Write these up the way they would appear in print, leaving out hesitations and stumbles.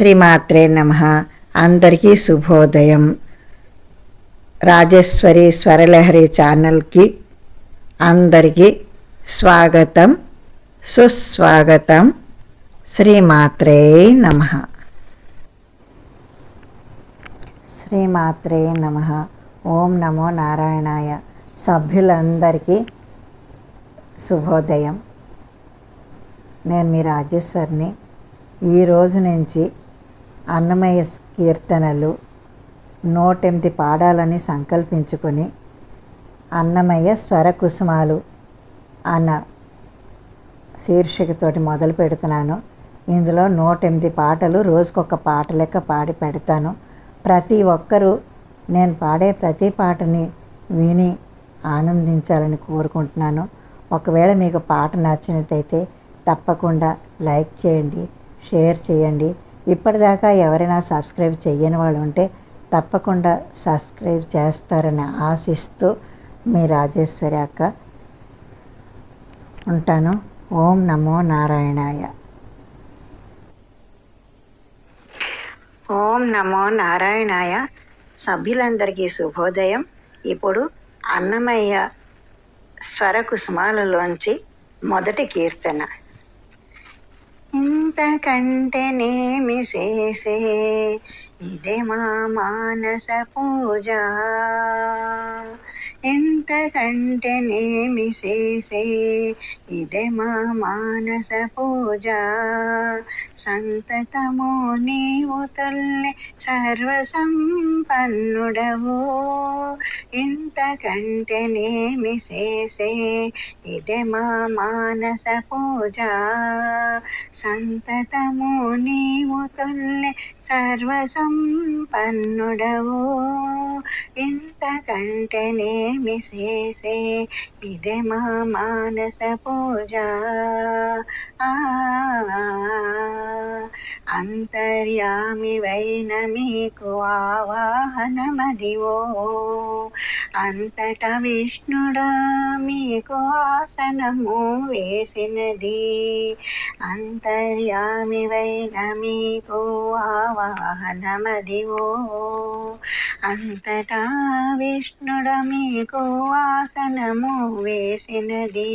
శ్రీమాత్రే నమః. అందరికీ శుభోదయం. రాజేశ్వరి స్వరలహరి ఛానల్కి అందరికీ స్వాగతం, సుస్వాగతం. శ్రీమాత్రే నమః. శ్రీమాత్రే నమః. ఓం నమో నారాయణాయ. సభ్యులందరికీ శుభోదయం. నేను మీ రాజేశ్వరిని. ఈరోజు నుంచి అన్నమయ్య కీర్తనలు 108 పాడాలని సంకల్పించుకొని అన్నమయ్య స్వరకుసుమాలు అన్న శీర్షికతోటి మొదలు పెడుతున్నాను. ఇందులో 108 పాటలు రోజుకొక పాట లెక్క పాడి పెడతాను. ప్రతి ఒక్కరూ నేను పాడే ప్రతి పాటని విని ఆనందించాలని కోరుకుంటున్నాను. ఒకవేళ మీకు పాట నచ్చినట్టయితే తప్పకుండా లైక్ చేయండి, షేర్ చేయండి. ఇప్పటిదాకా ఎవరైనా సబ్స్క్రైబ్ చేయని వాళ్ళు ఉంటే తప్పకుండా సబ్స్క్రైబ్ చేస్తారని ఆశిస్తూ మీ రాజేశ్వరి అక్క ఉంటాను. ఓం నమో నారాయణాయ. ఓం నమో నారాయణాయ. సభ్యులందరికీ శుభోదయం. ఇప్పుడు అన్నమయ్య స్వరకుసుమాలలోంచి మొదటి కీర్తన. ఇంతకంటే నేమి చేసే ఇదే మా మానస పూజ, ఎంతకంటే నేమి చేసే ఇదే మా మానస పూజ, సంతతము నీవు తొల్లె సర్వసంపన్నుడవు, ఎంతకంటే నేమి చేసే ఇదే మా మానస పూజ, సంతతము నీవు తొల్లె సర్వసంపన్నుడవు, ఇంతకంటే నేమి చేసే ఇదే మా మానస పూజ. అంతర్యామివైన మీకు ఆవాహనమదివో, అంతటా విష్ణుడా మీకు ఆసనము వేసినది, అంతర్యామివైన మీకు ఆవాహనమదివో, అంతటా విష్ణుడ మీకు ఆసనము వేసినది,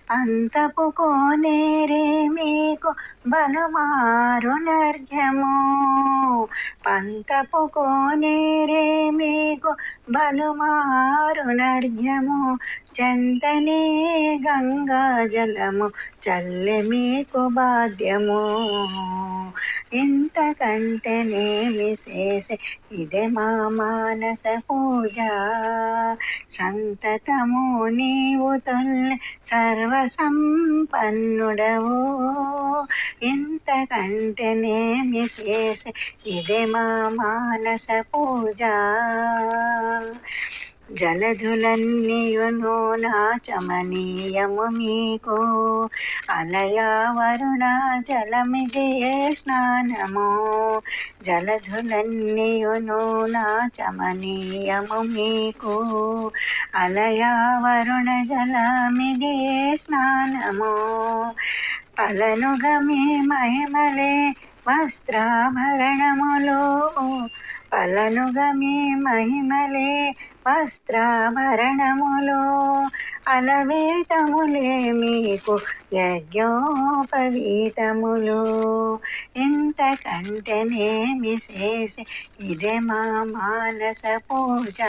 పంతపు కోనేరే మీకు బలుమారునర్ఘ్యము, పంతపు కోనేరే మీకు బలుమారునర్ఘ్యము, చెంతనే గంగా జలము చల్లె మీకు బాధ్యము, ఇంతకంటే నేమి చేసే ఇదే మా మానస పూజ, సంతతము నీవు తొల్లె సర్వసంపన్నుడవు, ఇంతకంటే నేమి చేసే ఇదే మా మానస పూజ. జలధులన్నీయును నాచమనీయము మీకు, అలయా వరుణ జలమిదే స్నానము, జలధులన్నీయును నాచమనీయము మీకు, అలయా వరుణ జలమిదే స్నానము, పలనుగా మీ మహిమలే వస్త్రాభరణములు, పలనుగా మీ మహిమలే వస్త్రాభరణములు, అలవేతములే మీకు యజ్ఞోపవీతములు, ఇంతకంటే నేమి చేసే ఇదే మా మానస పూజ,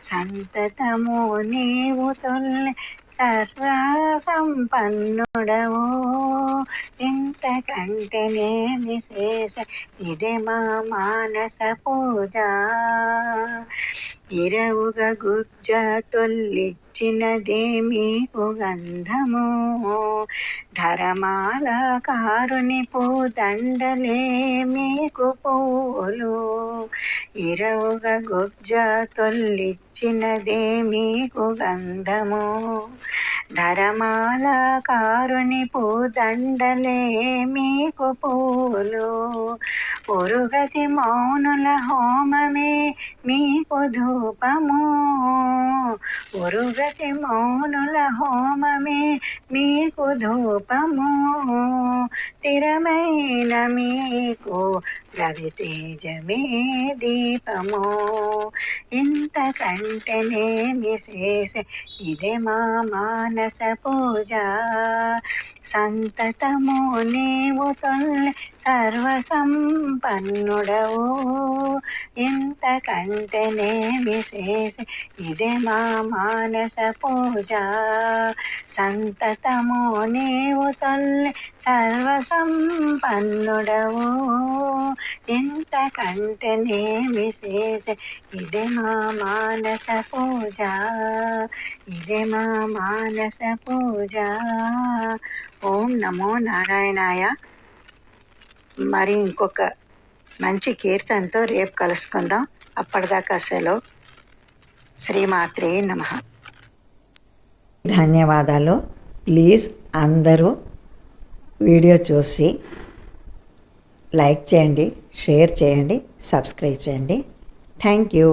సంతతము నీవు తొల్లె సర్వసంపన్నుడవు, ఇంతకంటే నేమి చేసే ఇదే మా మానస పూజ. ఇరవుగా గుజ్జ తొల్లిచ్చినదే మీకు గంధము, ధరమాల కారుని పూదండలే మీకు పూలు, ఇరవుగా గుజ్జ తొల్లిచ్చినదే మీకు గంధము, ధరమాల కారుని పూదండలే మీకు పూలు, పురుగతి మౌనుల హోమమే మీకు ధూపము, ఉరుగతి మౌనుల హోమమే మీకు ధూపము, స్థిరమైన మీకు రవితేజమే దీపము. ఇంతకంటేనేమి చేసే ఇదే మా మానస పూజ, సంతతము నీవు తొల్లి సర్వసంపన్నుడవు. ఇంతకంటేనేమి చేసే ఇదే మా మానస పూజ, సంతతము నీవు తొల్లి సర్వసంపన్నుడవు. ఇంతకంటేనేమి చేసే ఇదే మా మానస పూజ, ఇదే మా మానస పూజ. ఓం నమో నారాయణాయ. మరి ఇంకొక మంచి కీర్తనతో రేపు కలుసుకుందాం. అప్పటిదాకా సెలవు. శ్రీమాత్రే నమః. ధన్యవాదాలు. ప్లీజ్ అందరూ వీడియో చూసి లైక్ చేయండి, షేర్ చేయండి, సబ్స్క్రైబ్ చేయండి. Thank you.